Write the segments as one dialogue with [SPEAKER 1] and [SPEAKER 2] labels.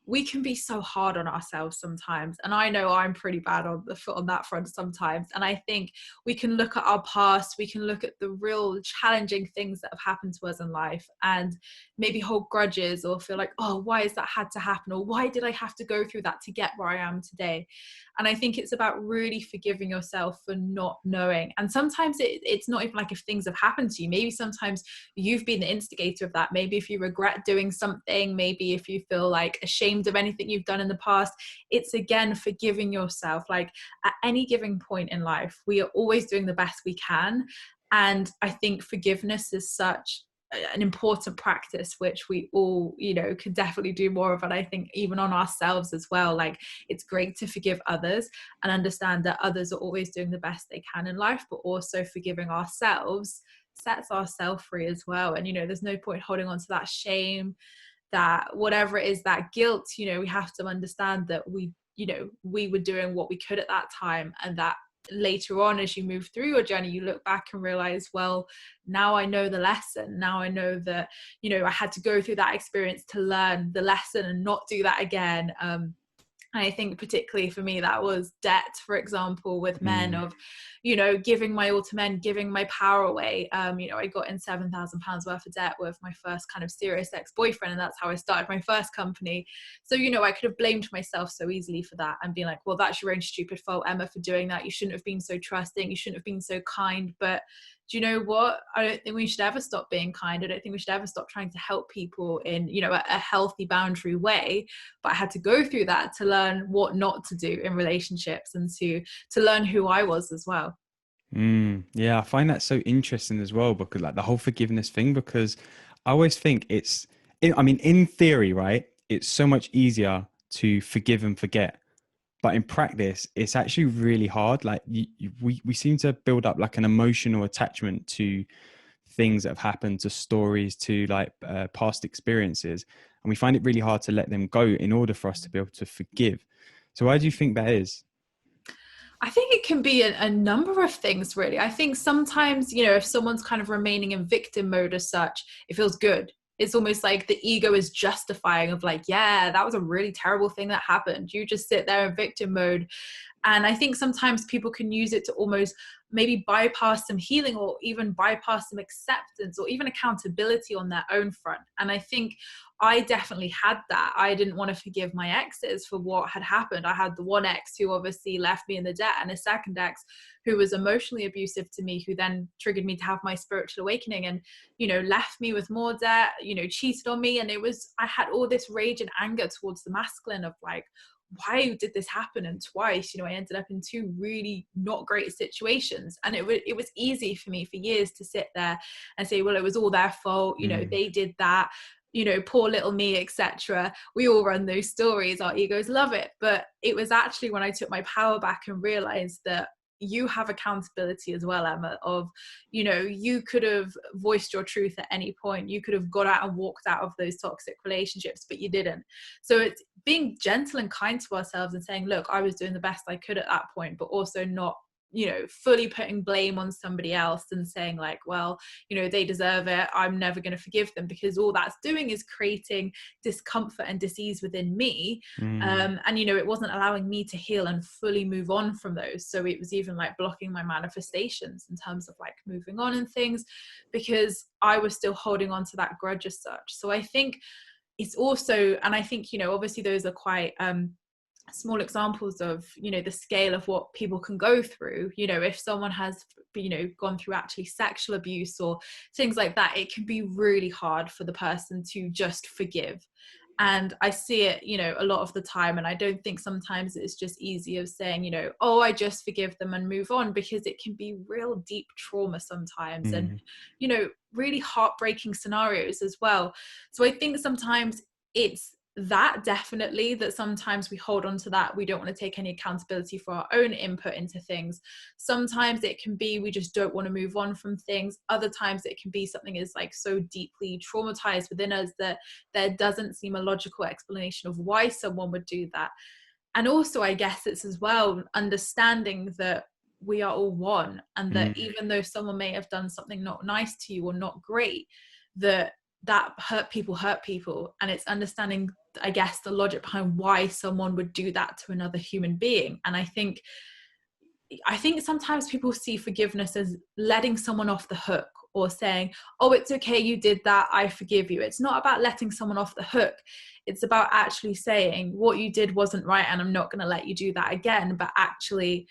[SPEAKER 1] we can be so hard on ourselves sometimes. And I know I'm pretty bad on that front sometimes. And I think we can look at our past, we can look at the real challenging things that have happened to us in life and maybe hold grudges or feel like, oh, why has that had to happen? Or why did I have to go through that to get where I am today? And I think it's about really forgiving yourself for not knowing. And sometimes it's not even like if things have happened to you. Maybe sometimes you've been the instigator of that. Maybe if you regret doing something, maybe if you feel like ashamed of anything you've done in the past, it's again forgiving yourself. Like at any given point in life, we are always doing the best we can. And I think forgiveness is such an important practice which we all, you know, could definitely do more of. And I think even on ourselves as well, like it's great to forgive others and understand that others are always doing the best they can in life, but also forgiving ourselves sets ourselves free as well. And you know, there's no point holding on to that shame, that whatever it is, that guilt. You know, we have to understand that we, you know, we were doing what we could at that time, and that later on as you move through your journey you look back and realize, well, now I know the lesson. Now I know that, you know, I had to go through that experience to learn the lesson and not do that again. And I think particularly for me, that was debt, for example, with men, of, you know, giving my all to men, giving my power away. You know, I got in £7,000 worth of debt with my first kind of serious ex-boyfriend, and that's how I started my first company. So, you know, I could have blamed myself so easily for that and been like, well, that's your own stupid fault, Emma, for doing that. You shouldn't have been so trusting. You shouldn't have been so kind. But do you know what? I don't think we should ever stop being kind. I don't think we should ever stop trying to help people in, you know, a healthy boundary way. But I had to go through that to learn what not to do in relationships, and to learn who I was as well.
[SPEAKER 2] Yeah, I find that so interesting as well, because like the whole forgiveness thing, because I always think I mean, in theory, right, it's so much easier to forgive and forget. But in practice, it's actually really hard. Like we seem to build up like an emotional attachment to things that have happened, to stories, to like past experiences. And we find it really hard to let them go in order for us to be able to forgive. So why do you think that is?
[SPEAKER 1] I think it can be a number of things, really. I think sometimes, you know, if someone's kind of remaining in victim mode as such, it feels good. It's almost like the ego is justifying of like, yeah, that was a really terrible thing that happened. You just sit there in victim mode. And I think sometimes people can use it to almost maybe bypass some healing, or even bypass some acceptance, or even accountability on their own front. And I think I definitely had that. I didn't want to forgive my exes for what had happened. I had the one ex who obviously left me in the debt, and a second ex who was emotionally abusive to me, who then triggered me to have my spiritual awakening, and, you know, left me with more debt, you know, cheated on me. And I had all this rage and anger towards the masculine of like, why did this happen? And twice, you know, I ended up in two really not great situations. And it was easy for me for years to sit there and say, well, it was all their fault. You know, they did that, you know, poor little me, etc. We all run those stories. Our egos love it. But it was actually when I took my power back and realized that you have accountability as well, Emma, of, you know, you could have voiced your truth at any point. You could have got out and walked out of those toxic relationships, but you didn't. So it's being gentle and kind to ourselves and saying, look, I was doing the best I could at that point, but also not, you know, fully putting blame on somebody else and saying like, well, you know, they deserve it, I'm never going to forgive them, because all that's doing is creating discomfort and disease within me. And, you know, it wasn't allowing me to heal and fully move on from those. So it was even like blocking my manifestations in terms of like moving on and things, because I was still holding on to that grudge as such. So I think it's also, and I think, you know, obviously those are quite small examples of, you know, the scale of what people can go through. You know, if someone has, you know, gone through actually sexual abuse or things like that, it can be really hard for the person to just forgive. And I see it, you know, a lot of the time. And I don't think sometimes it's just easy of saying, you know, oh, I just forgive them and move on, because it can be real deep trauma sometimes, and, you know, really heartbreaking scenarios as well. So I think sometimes it's that, definitely, that sometimes we hold on to that. We don't want to take any accountability for our own input into things. Sometimes it can be we just don't want to move on from things. Other times it can be something is like so deeply traumatized within us that there doesn't seem a logical explanation of why someone would do that. And also, I guess it's as well understanding that we are all one, and that even though someone may have done something not nice to you or not great, that hurt people, and it's understanding I guess, the logic behind why someone would do that to another human being. And I think sometimes people see forgiveness as letting someone off the hook, or saying, oh, it's okay, you did that, I forgive you. It's not about letting someone off the hook. It's about actually saying, what you did wasn't right, and I'm not going to let you do that again, but actually,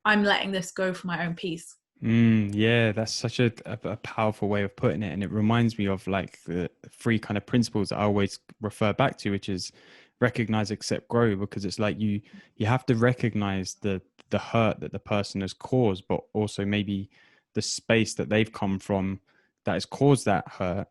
[SPEAKER 1] I'm letting this go for my own peace.
[SPEAKER 2] Yeah, that's such a powerful way of putting it. And it reminds me of like the three kind of principles that I always refer back to, which is recognize, accept, grow, because it's like you have to recognize the hurt that the person has caused, but also maybe the space that they've come from that has caused that hurt.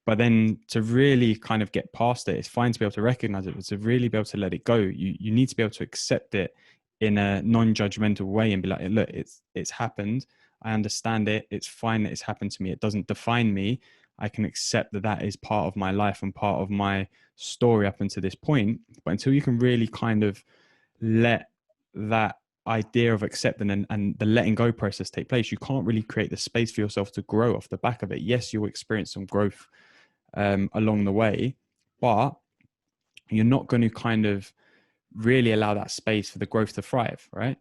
[SPEAKER 2] But then to really kind of get past it, it's fine to be able to recognize it, but to really be able to let it go, you need to be able to accept it in a non-judgmental way and be like, look, it's happened. I understand it. It's fine that it's happened to me. It doesn't define me. I can accept that that is part of my life and part of my story up until this point. But until you can really kind of let that idea of accepting and the letting go process take place, you can't really create the space for yourself to grow off the back of it. Yes, you'll experience some growth along the way, but you're not going to kind of really allow that space for the growth to thrive, right?